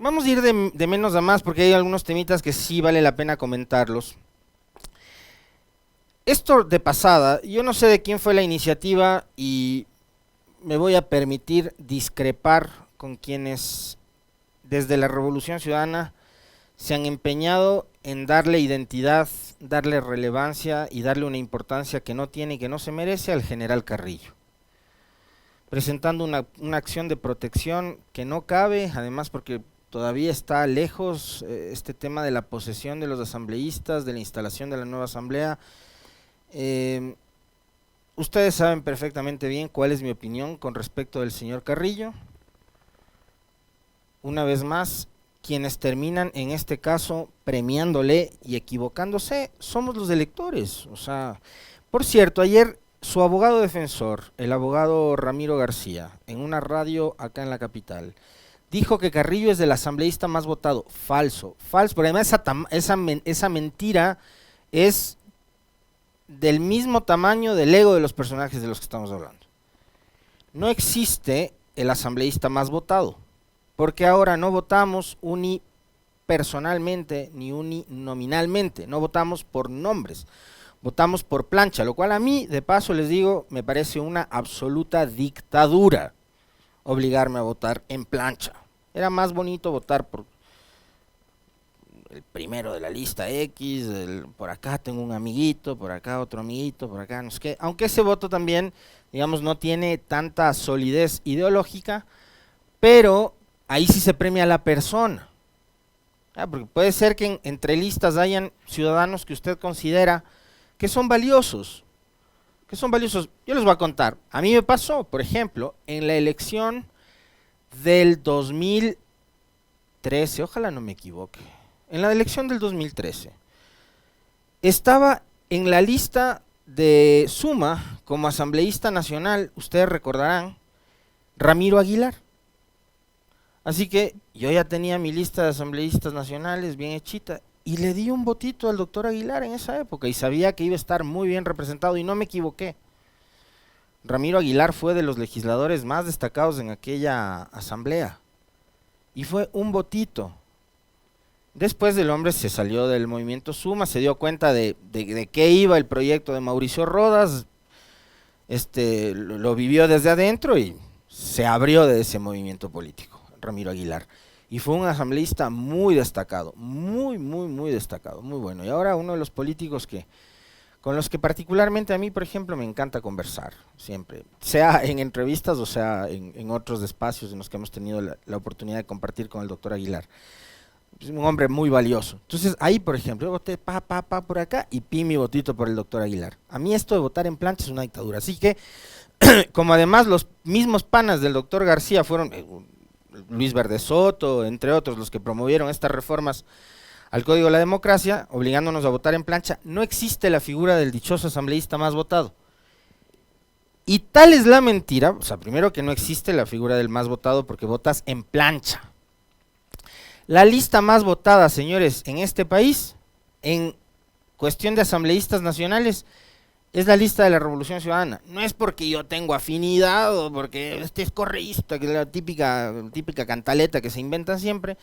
Vamos a ir de menos a más porque hay algunos temitas que sí vale la pena comentarlos. Esto de pasada, yo no sé de quién fue la iniciativa y me voy a permitir discrepar con quienes desde la Revolución Ciudadana se han empeñado en darle identidad, darle relevancia y darle una importancia que no tiene y que no se merece al general Carrillo, presentando una acción de protección que no cabe, además porque todavía está lejos este tema de la posesión de los asambleístas, de la instalación de la nueva asamblea. Eh, Ustedes saben perfectamente bien cuál es mi opinión con respecto del señor Carrillo. Una vez más, quienes terminan en este caso premiándole y equivocándose somos los electores. O sea, por cierto, ayer su abogado defensor, el abogado Ramiro García, en una radio acá en la capital, dijo que Carrillo es el asambleísta más votado. Falso, falso, pero además esa mentira es del mismo tamaño del ego de los personajes de los que estamos hablando. No existe el asambleísta más votado, porque ahora no votamos unipersonalmente ni uninominalmente, no votamos por nombres, votamos por plancha, lo cual a mí, de paso les digo, me parece una absoluta dictadura obligarme a votar en plancha. Era más bonito votar por el primero de la lista X, por acá tengo un amiguito, por acá otro amiguito, por acá no sé qué, aunque ese voto también, digamos, no tiene tanta solidez ideológica, pero ahí sí se premia a la persona. Porque puede ser que entre listas hayan ciudadanos que usted considera que son valiosos, Yo les voy a contar, a mí me pasó, por ejemplo, en la elección del 2013, ojalá no me equivoque, en la elección del 2013, estaba en la lista de Suma como asambleísta nacional, ustedes recordarán, Ramiro Aguilar. Así que yo ya tenía mi lista de asambleístas nacionales bien hechita y le di un votito al doctor Aguilar en esa época y sabía que iba a estar muy bien representado y no me equivoqué. Ramiro Aguilar fue de los legisladores más destacados en aquella asamblea y fue un votito. Después el hombre se salió del movimiento Suma, se dio cuenta de qué iba el proyecto de Mauricio Rodas, lo vivió desde adentro y se abrió de ese movimiento político, Ramiro Aguilar. Y fue un asambleísta muy destacado, muy destacado, muy bueno. Y ahora uno de los políticos con los que particularmente a mí, por ejemplo, me encanta conversar, siempre, sea en entrevistas o sea en otros espacios en los que hemos tenido la oportunidad de compartir con el doctor Aguilar. Es un hombre muy valioso. Entonces ahí, por ejemplo, yo voté por acá y mi votito por el doctor Aguilar. A mí esto de votar en plancha es una dictadura. Así que, como además los mismos panas del doctor García fueron Luis Verde Soto, entre otros, los que promovieron estas reformas al Código de la Democracia, obligándonos a votar en plancha, no existe la figura del dichoso asambleísta más votado. Y tal es la mentira, o sea, primero que no existe la figura del más votado porque votas en plancha. La lista más votada, señores, en este país, en cuestión de asambleístas nacionales, es la lista de la Revolución Ciudadana. No es porque yo tengo afinidad o porque este es correísta, que es la típica cantaleta que se inventan siempre.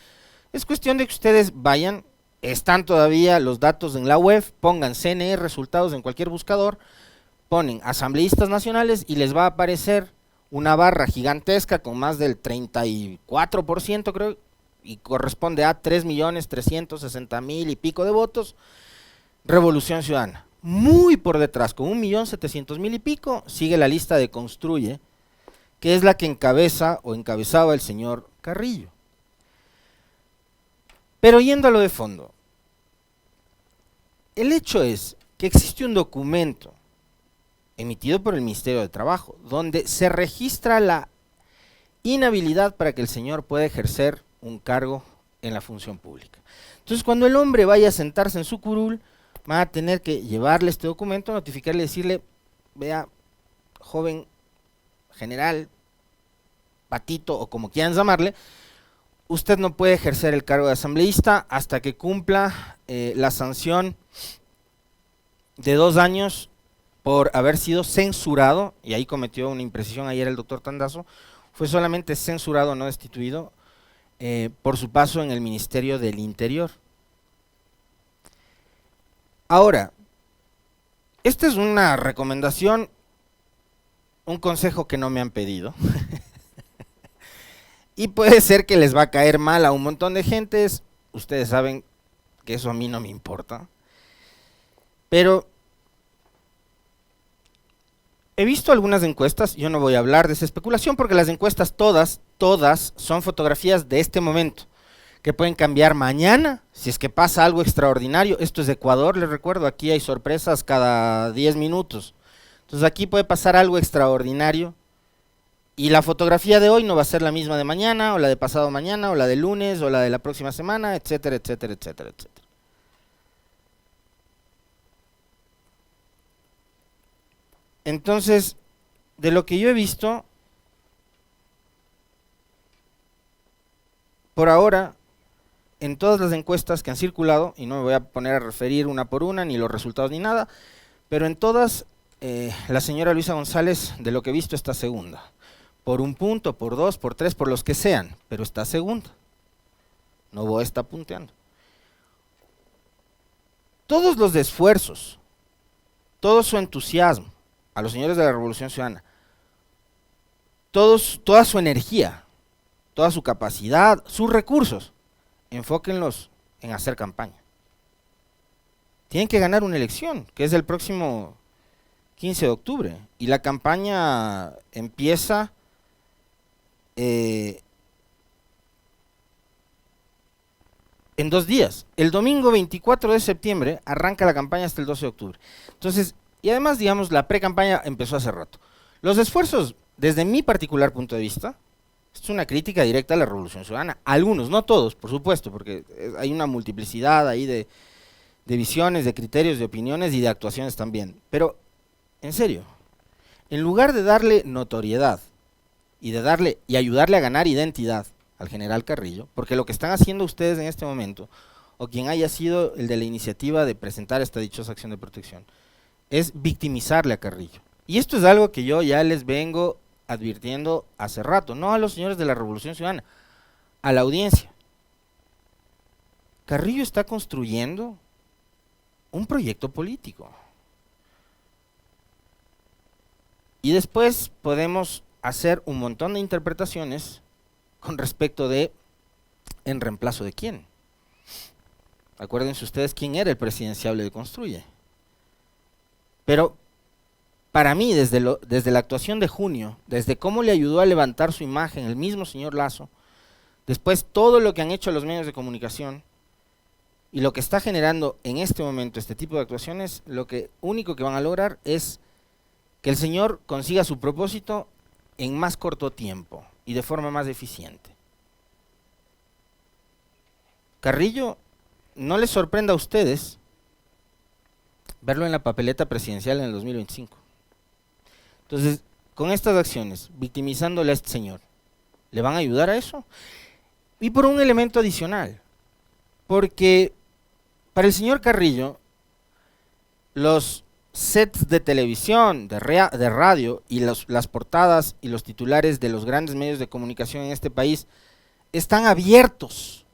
Es cuestión de que ustedes vayan, están todavía los datos en la web, pongan CNE resultados en cualquier buscador, ponen asambleístas nacionales y les va a aparecer una barra gigantesca con más del 34%, creo, y corresponde a 3.360.000 y pico de votos, Revolución Ciudadana. Muy por detrás, con 1.700.000 y pico, sigue la lista de Construye, que es la que encabeza o encabezaba el señor Carrillo. Pero yendo a lo de fondo, el hecho es que existe un documento emitido por el Ministerio de Trabajo, donde se registra la inhabilidad para que el señor pueda ejercer un cargo en la función pública. Entonces, cuando el hombre vaya a sentarse en su curul, va a tener que llevarle este documento, notificarle, decirle, vea, joven general, patito o como quieran llamarle, usted no puede ejercer el cargo de asambleísta hasta que cumpla la sanción de 2 años por haber sido censurado, y ahí cometió una imprecisión ayer el doctor Tandazo, fue solamente censurado, no destituido, por su paso en el Ministerio del Interior. Ahora, esta es una recomendación, un consejo que no me han pedido. Y puede ser que les va a caer mal a un montón de gentes. Ustedes saben que eso a mí no me importa. Pero he visto algunas encuestas, yo no voy a hablar de esa especulación porque las encuestas todas son fotografías de este momento, que pueden cambiar mañana, si es que pasa algo extraordinario. Esto es Ecuador, les recuerdo, aquí hay sorpresas cada 10 minutos. Entonces aquí puede pasar algo extraordinario y la fotografía de hoy no va a ser la misma de mañana, o la de pasado mañana, o la de lunes, o la de la próxima semana, etcétera, etcétera, etcétera, etcétera. Entonces, de lo que yo he visto, por ahora, en todas las encuestas que han circulado, y no me voy a poner a referir una por una, ni los resultados ni nada, pero en todas, la señora Luisa González, de lo que he visto, está segunda. Por un punto, por dos, por tres, por los que sean, pero está segunda. Novoa está punteando. Todos los esfuerzos, todo su entusiasmo, a los señores de la Revolución Ciudadana, toda su energía, toda su capacidad, sus recursos, enfóquenlos en hacer campaña. Tienen que ganar una elección, que es el próximo 15 de octubre, y la campaña empieza en 2 días. El domingo 24 de septiembre arranca la campaña hasta el 12 de octubre. Entonces, y además, digamos, la pre-campaña empezó hace rato. Los esfuerzos, desde mi particular punto de vista, es una crítica directa a la Revolución Ciudadana. Algunos, no todos, por supuesto, porque hay una multiplicidad ahí de visiones, de criterios, de opiniones y de actuaciones también. Pero, en serio, en lugar de darle notoriedad y ayudarle a ganar identidad al general Carrillo, porque lo que están haciendo ustedes en este momento, o quien haya sido el de la iniciativa de presentar esta dichosa acción de protección, es victimizarle a Carrillo. Y esto es algo que yo ya les vengo advirtiendo hace rato, no a los señores de la Revolución Ciudadana, a la audiencia. Carrillo está construyendo un proyecto político. Y después podemos hacer un montón de interpretaciones con respecto de en reemplazo de quién. Acuérdense ustedes quién era el presidenciable de Construye. Pero para mí, desde la actuación de junio, desde cómo le ayudó a levantar su imagen el mismo señor Lasso, después todo lo que han hecho los medios de comunicación y lo que está generando en este momento este tipo de actuaciones, lo único que van a lograr es que el señor consiga su propósito en más corto tiempo y de forma más eficiente. Carrillo, no les sorprenda a ustedes verlo en la papeleta presidencial en el 2025. Entonces, con estas acciones, victimizándole a este señor, ¿le van a ayudar a eso? Y por un elemento adicional, porque para el señor Carrillo, los sets de televisión, de radio y las portadas y los titulares de los grandes medios de comunicación en este país están abiertos.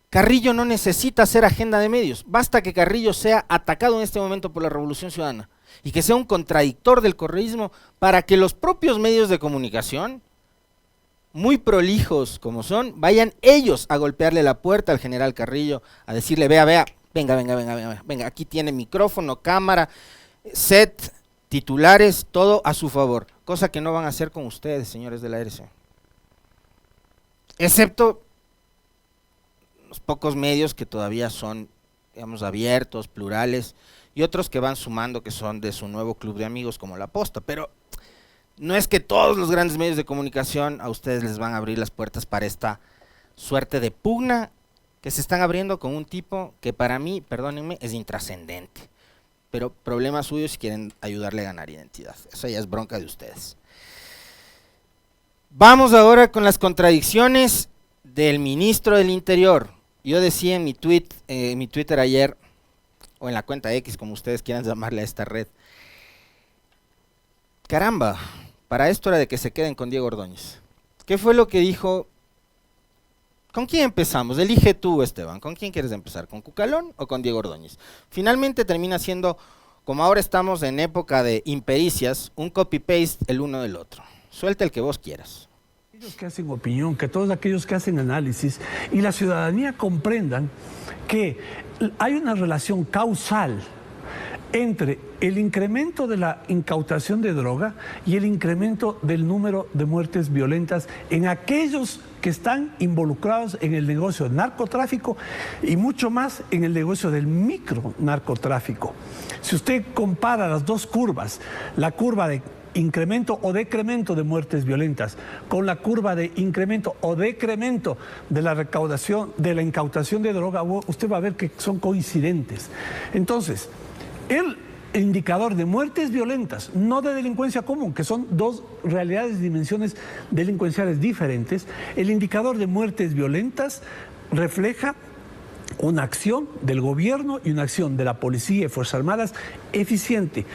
Carrillo no necesita hacer agenda de medios, basta que Carrillo sea atacado en este momento por la Revolución Ciudadana y que sea un contradictor del correísmo para que los propios medios de comunicación, muy prolijos como son, vayan ellos a golpearle la puerta al general Carrillo, a decirle, vea, venga, aquí tiene micrófono, cámara, set, titulares, todo a su favor, cosa que no van a hacer con ustedes, señores de la RC. Excepto los pocos medios que todavía son, digamos, abiertos, plurales, y otros que van sumando que son de su nuevo club de amigos como La Posta, pero no es que todos los grandes medios de comunicación a ustedes les van a abrir las puertas para esta suerte de pugna que se están abriendo con un tipo que para mí, perdónenme, es intrascendente. Pero problema suyo si quieren ayudarle a ganar identidad. Eso ya es bronca de ustedes. Vamos ahora con las contradicciones del ministro del Interior. Yo decía en mi Twitter ayer, o en la cuenta X, como ustedes quieran llamarle a esta red, caramba, para esto era de que se queden con Diego Ordóñez. ¿Qué fue lo que dijo ¿Con quién empezamos? Elige tú, Esteban. ¿Con quién quieres empezar? ¿Con Cucalón o con Diego Ordóñez? Finalmente termina siendo, como ahora estamos en época de impericias, un copy-paste el uno del otro. Suelta el que vos quieras. Aquellos que hacen opinión, que todos aquellos que hacen análisis y la ciudadanía comprendan que hay una relación causal entre el incremento de la incautación de droga y el incremento del número de muertes violentas en aquellos que están involucrados en el negocio del narcotráfico y mucho más en el negocio del micronarcotráfico. Si usted compara las dos curvas, la curva de incremento o decremento de muertes violentas con la curva de incremento o decremento de la recaudación, de la incautación de droga, usted va a ver que son coincidentes. Entonces, el indicador de muertes violentas, no de delincuencia común, que son dos realidades y dimensiones delincuenciales diferentes, el indicador de muertes violentas refleja una acción del gobierno y una acción de la policía y Fuerzas Armadas eficiente.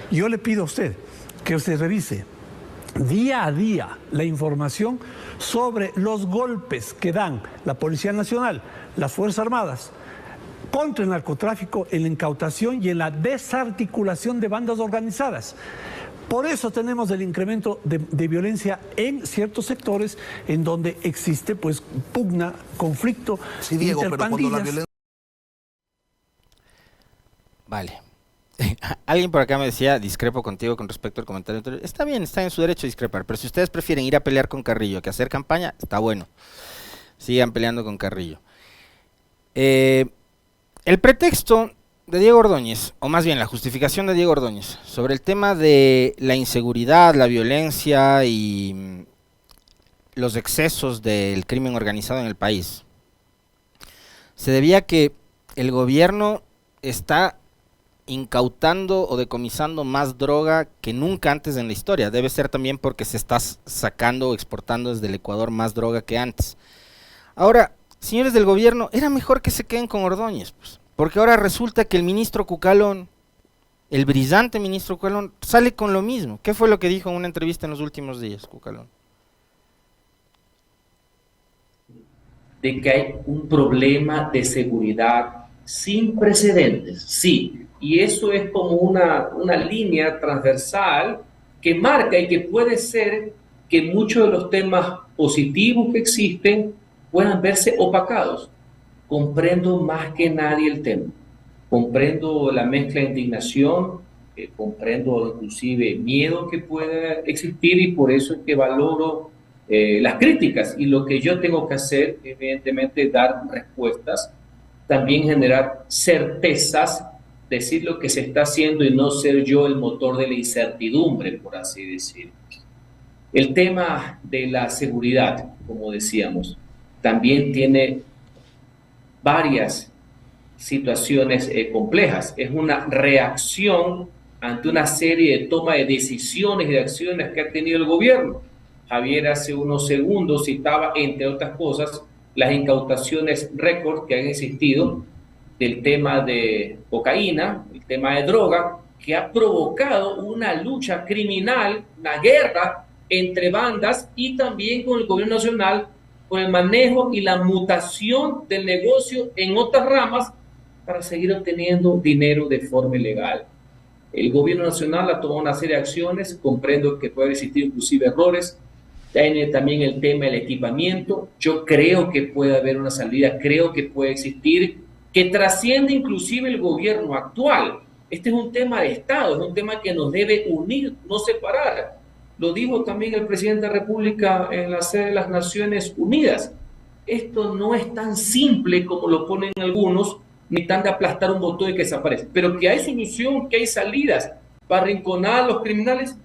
Yo le pido a usted que usted revise día a día la información sobre los golpes que dan la Policía Nacional, las Fuerzas Armadas, contra el narcotráfico, en la incautación y en la desarticulación de bandas organizadas. Por eso tenemos el incremento de violencia en ciertos sectores en donde existe pues pugna, conflicto, sí, Diego, interpandillas. pero cuando la violencia... Vale. Alguien por acá me decía, discrepo contigo con respecto al comentario anterior. Está bien, está en su derecho a discrepar, pero si ustedes prefieren ir a pelear con Carrillo que hacer campaña, está bueno. Sigan peleando con Carrillo. El pretexto de Diego Ordóñez, o más bien la justificación de Diego Ordóñez, sobre el tema de la inseguridad, la violencia y los excesos del crimen organizado en el país, se debía a que el gobierno está incautando o decomisando más droga que nunca antes en la historia. Debe ser también porque se está sacando o exportando desde el Ecuador más droga que antes. Ahora, señores del gobierno, era mejor que se queden con Ordóñez, pues, porque ahora resulta que el ministro Cucalón, el brillante ministro Cucalón, sale con lo mismo. ¿Qué fue lo que dijo en una entrevista en los últimos días, Cucalón? De que hay un problema de seguridad sin precedentes, sí, y eso es como una línea transversal que marca y que puede ser que muchos de los temas positivos que existen puedan verse opacados. Comprendo más que nadie el tema, comprendo la mezcla de indignación, comprendo inclusive miedo que pueda existir y por eso es que valoro las críticas y lo que yo tengo que hacer, evidentemente, dar respuestas, también generar certezas, decir lo que se está haciendo y no ser yo el motor de la incertidumbre, por así decir. El tema de la seguridad, como decíamos, también tiene varias situaciones complejas. Es una reacción ante una serie de toma de decisiones y de acciones que ha tenido el gobierno. Javier hace unos segundos citaba, entre otras cosas, las incautaciones récord que han existido del tema de cocaína, el tema de droga, que ha provocado una lucha criminal, una guerra entre bandas y también con el gobierno nacional, con el manejo y la mutación del negocio en otras ramas para seguir obteniendo dinero de forma ilegal. El gobierno nacional ha tomado una serie de acciones, comprendo que pueden existir inclusive errores, tiene también el tema del equipamiento, yo creo que puede haber una salida, creo que puede existir, que trasciende inclusive el gobierno actual. Este es un tema de Estado, es un tema que nos debe unir, no separar. Lo dijo también el presidente de la República en la sede de las Naciones Unidas. Esto no es tan simple como lo ponen algunos, ni tan de aplastar un botón y que desaparece. Pero que hay solución, que hay salidas para arrinconar a los criminales,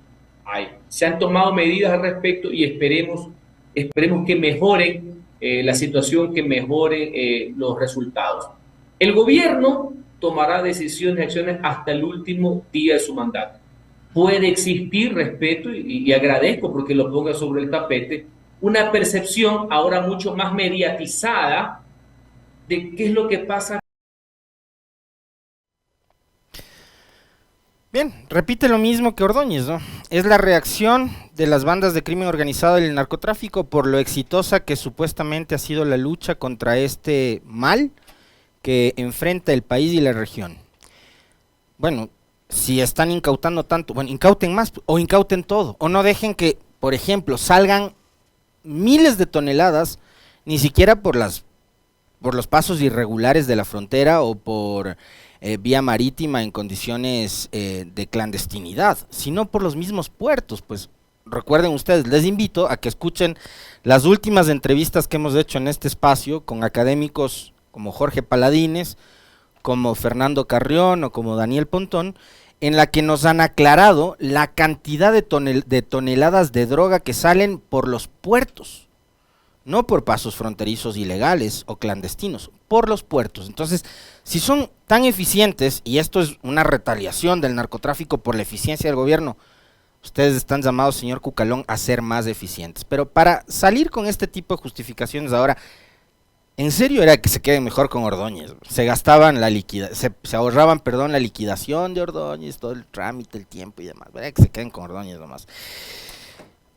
hay. Se han tomado medidas al respecto y esperemos que mejoren la situación, que mejoren los resultados. El gobierno tomará decisiones y acciones hasta el último día de su mandato. Puede existir, respeto, y agradezco porque lo ponga sobre el tapete, una percepción ahora mucho más mediatizada de qué es lo que pasa. Bien, repite lo mismo que Ordóñez, ¿no? Es la reacción de las bandas de crimen organizado y el narcotráfico por lo exitosa que supuestamente ha sido la lucha contra este mal que enfrenta el país y la región. Bueno, si están incautando tanto, bueno, incauten más o incauten todo, o no dejen que, por ejemplo, salgan miles de toneladas, ni siquiera por los pasos irregulares de la frontera o por vía marítima en condiciones de clandestinidad, sino por los mismos puertos. Pues recuerden ustedes, les invito a que escuchen las últimas entrevistas que hemos hecho en este espacio con académicos como Jorge Paladines, como Fernando Carrión o como Daniel Pontón, en la que nos han aclarado la cantidad de toneladas de droga que salen por los puertos, no por pasos fronterizos ilegales o clandestinos, por los puertos. Entonces, si son tan eficientes, y esto es una retaliación del narcotráfico por la eficiencia del gobierno, ustedes están llamados, señor Cucalón, a ser más eficientes. Pero para salir con este tipo de justificaciones ahora, en serio era que se queden mejor con Ordóñez. Se gastaban se ahorraban, perdón, la liquidación de Ordóñez, todo el trámite, el tiempo y demás. Era que se queden con Ordóñez nomás.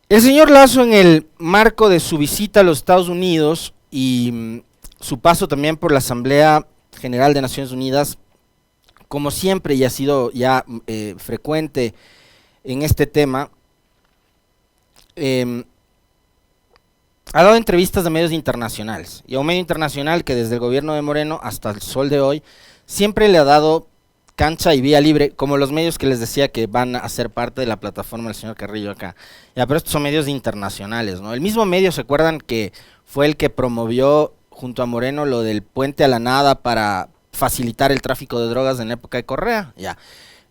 El señor Lasso, en el marco de su visita a los Estados Unidos y su paso también por la Asamblea General de Naciones Unidas, como siempre y ha sido ya frecuente en este tema, ha dado entrevistas a medios internacionales, y a un medio internacional que desde el gobierno de Moreno hasta el sol de hoy siempre le ha dado cancha y vía libre, como los medios que les decía que van a ser parte de la plataforma del señor Carrillo acá. Ya, pero estos son medios internacionales, ¿no? El mismo medio, ¿se acuerdan que fue el que promovió junto a Moreno lo del puente a la nada para facilitar el tráfico de drogas en la época de Correa? Ya.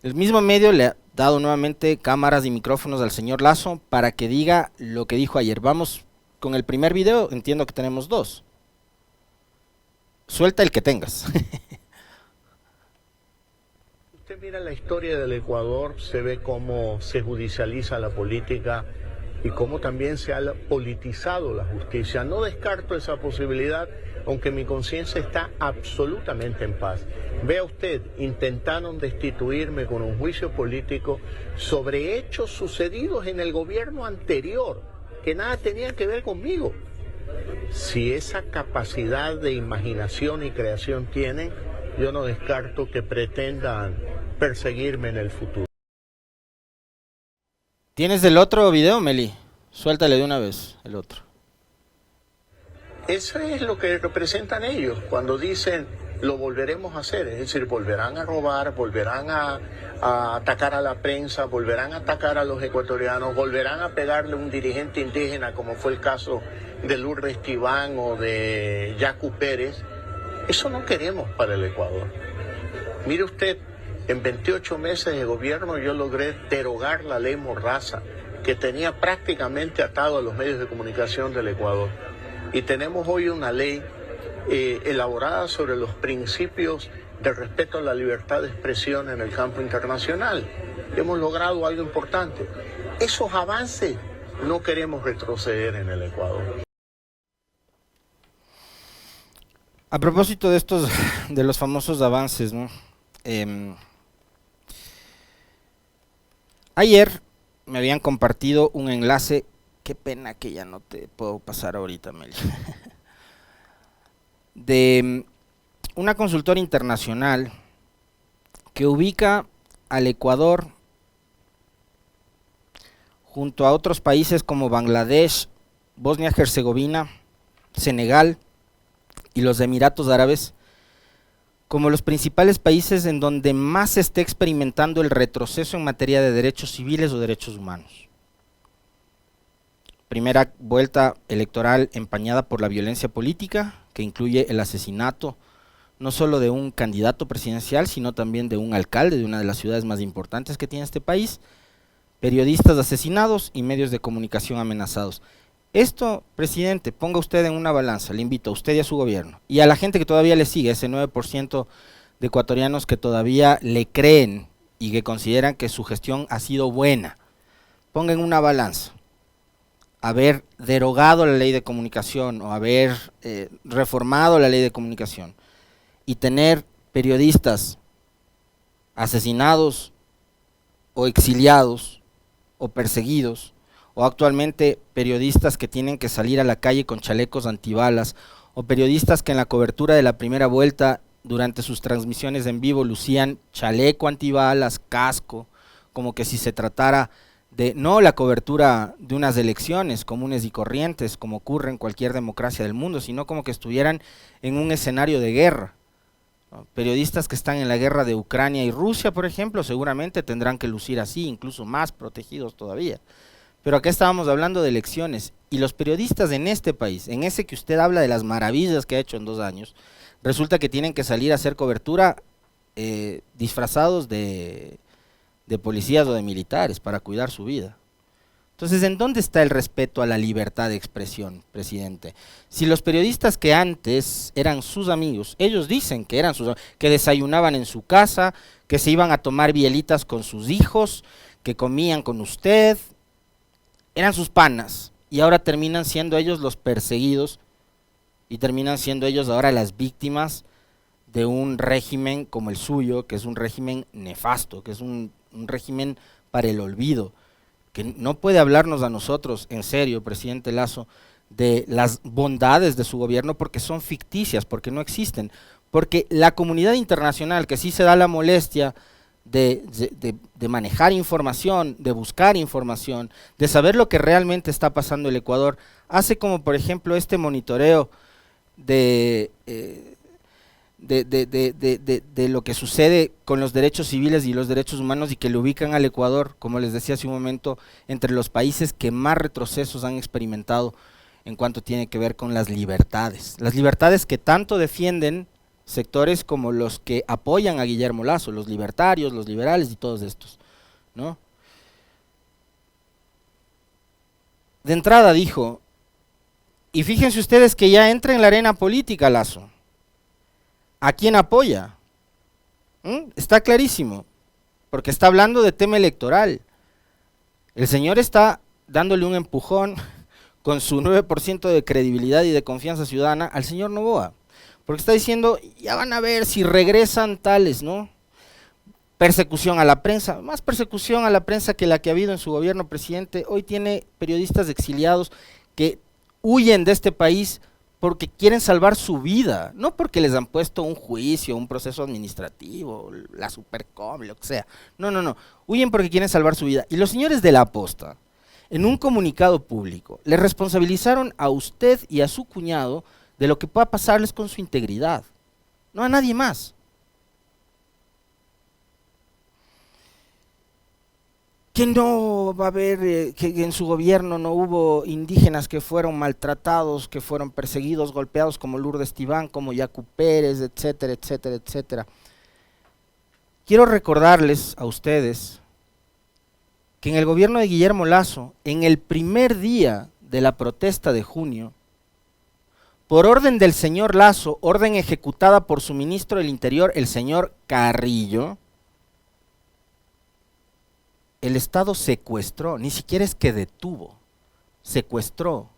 El mismo medio le ha dado nuevamente cámaras y micrófonos al señor Lasso para que diga lo que dijo ayer. Vamos con el primer video, entiendo que tenemos dos. Suelta el que tengas. Usted mira la historia del Ecuador, se ve cómo se judicializa la política y cómo también se ha politizado la justicia. No descarto esa posibilidad, aunque mi conciencia está absolutamente en paz. Vea usted, intentaron destituirme con un juicio político sobre hechos sucedidos en el gobierno anterior, que nada tenían que ver conmigo. Si esa capacidad de imaginación y creación tienen, yo no descarto que pretendan perseguirme en el futuro. ¿Tienes el otro video, Meli? Suéltale de una vez el otro. Eso es lo que representan ellos cuando dicen lo volveremos a hacer, es decir, volverán a robar, volverán a atacar a la prensa, volverán a atacar a los ecuatorianos, volverán a pegarle a un dirigente indígena como fue el caso de Lourdes Tibán o de Yacu Pérez. Eso no queremos para el Ecuador. Mire usted, en 28 meses de gobierno yo logré derogar la ley Mordaza, que tenía prácticamente atado a los medios de comunicación del Ecuador. Y tenemos hoy una ley elaborada sobre los principios de respeto a la libertad de expresión en el campo internacional. Hemos logrado algo importante. Esos avances no queremos retroceder en el Ecuador. A propósito de estos, de los famosos avances, ¿no? Ayer me habían compartido un enlace, qué pena que ya no te puedo pasar ahorita, Mel, de una consultora internacional que ubica al Ecuador junto a otros países como Bangladesh, Bosnia-Herzegovina, Senegal y los Emiratos Árabes como los principales países en donde más se está experimentando el retroceso en materia de derechos civiles o derechos humanos. Primera vuelta electoral empañada por la violencia política, que incluye el asesinato no solo de un candidato presidencial, sino también de un alcalde de una de las ciudades más importantes que tiene este país, periodistas asesinados y medios de comunicación amenazados. Esto, presidente, ponga usted en una balanza, le invito a usted y a su gobierno, y a la gente que todavía le sigue, ese 9% de ecuatorianos que todavía le creen y que consideran que su gestión ha sido buena. Ponga en una balanza haber derogado la ley de comunicación o haber reformado la ley de comunicación y tener periodistas asesinados o exiliados o perseguidos, o actualmente periodistas que tienen que salir a la calle con chalecos antibalas, o periodistas que en la cobertura de la primera vuelta durante sus transmisiones en vivo lucían chaleco antibalas, casco, como que si se tratara de no la cobertura de unas elecciones comunes y corrientes, como ocurre en cualquier democracia del mundo, sino como que estuvieran en un escenario de guerra. ¿No? Periodistas que están en la guerra de Ucrania y Rusia, por ejemplo, seguramente tendrán que lucir así, incluso más protegidos todavía. Pero acá estábamos hablando de elecciones, y los periodistas en este país, en ese que usted habla de las maravillas que ha hecho en 2 años, resulta que tienen que salir a hacer cobertura disfrazados de policías o de militares para cuidar su vida. Entonces, ¿en dónde está el respeto a la libertad de expresión, presidente? Si los periodistas que antes eran sus amigos, ellos dicen que eran sus amigos, que desayunaban en su casa, que se iban a tomar bielitas con sus hijos, que comían con usted, eran sus panas, y ahora terminan siendo ellos los perseguidos, y terminan siendo ellos ahora las víctimas de un régimen como el suyo, que es un régimen nefasto, que es un régimen para el olvido, que no puede hablarnos a nosotros, en serio, presidente Lasso, de las bondades de su gobierno, porque son ficticias, porque no existen, porque la comunidad internacional, que sí se da la molestia de manejar información, de buscar información, de saber lo que realmente está pasando en el Ecuador, hace como por ejemplo este monitoreo de lo que sucede con los derechos civiles y los derechos humanos, y que le ubican al Ecuador, como les decía hace un momento, entre los países que más retrocesos han experimentado en cuanto tiene que ver con las libertades que tanto defienden sectores como los que apoyan a Guillermo Lasso, los libertarios, los liberales y todos estos, ¿no? De entrada dijo, y fíjense ustedes que ya entra en la arena política Lasso, ¿a quién apoya? Está clarísimo, porque está hablando de tema electoral. El señor está dándole un empujón con su 9% de credibilidad y de confianza ciudadana al señor Noboa, porque está diciendo, ya van a ver si regresan tales, ¿no? Persecución a la prensa, más persecución a la prensa que la que ha habido en su gobierno, presidente. Hoy tiene periodistas exiliados que huyen de este país porque quieren salvar su vida, no porque les han puesto un juicio, un proceso administrativo, la Supercom, lo que sea. No, huyen porque quieren salvar su vida. Y los señores de La Posta, en un comunicado público, le responsabilizaron a usted y a su cuñado de lo que pueda pasarles con su integridad, no a nadie más. Que no va a haber, que en su gobierno no hubo indígenas que fueron maltratados, que fueron perseguidos, golpeados, como Lourdes Tibán, como Yacu Pérez, etcétera, etcétera, etcétera. Quiero recordarles a ustedes que en el gobierno de Guillermo Lasso, en el primer día de la protesta de junio, por orden del señor Lasso, orden ejecutada por su ministro del Interior, el señor Carrillo, el Estado secuestró, ni siquiera es que detuvo, secuestró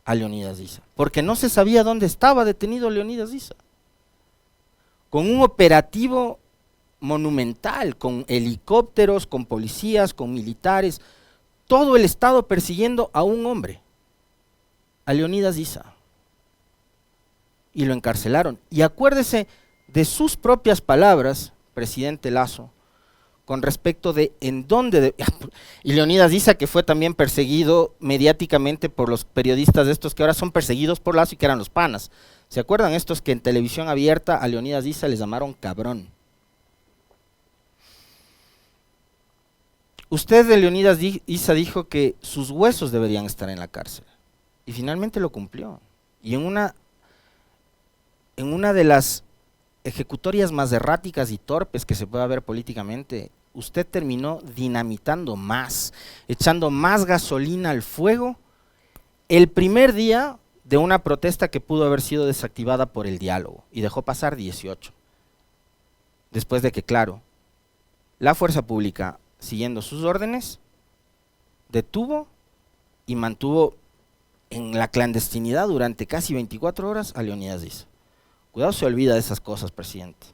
a Leonidas Issa, porque no se sabía dónde estaba detenido Leonidas Issa, con un operativo monumental, con helicópteros, con policías, con militares, todo el Estado persiguiendo a un hombre, a Leonidas Issa, y lo encarcelaron. Y acuérdese de sus propias palabras, presidente Lasso, con respecto de en dónde, y Leonidas Issa, que fue también perseguido mediáticamente por los periodistas de estos que ahora son perseguidos por Lasso y que eran los panas. ¿Se acuerdan estos que en televisión abierta a Leonidas Issa les llamaron cabrón? Usted de Leonidas Issa dijo que sus huesos deberían estar en la cárcel, y finalmente lo cumplió. Y en una de las ejecutorias más erráticas y torpes que se pueda ver políticamente, usted terminó dinamitando más, echando más gasolina al fuego, el primer día de una protesta que pudo haber sido desactivada por el diálogo, y dejó pasar 18. Después de que, claro, la fuerza pública, siguiendo sus órdenes, detuvo y mantuvo en la clandestinidad durante casi 24 horas a Leonidas Issa. Cuidado, se olvida de esas cosas, presidente.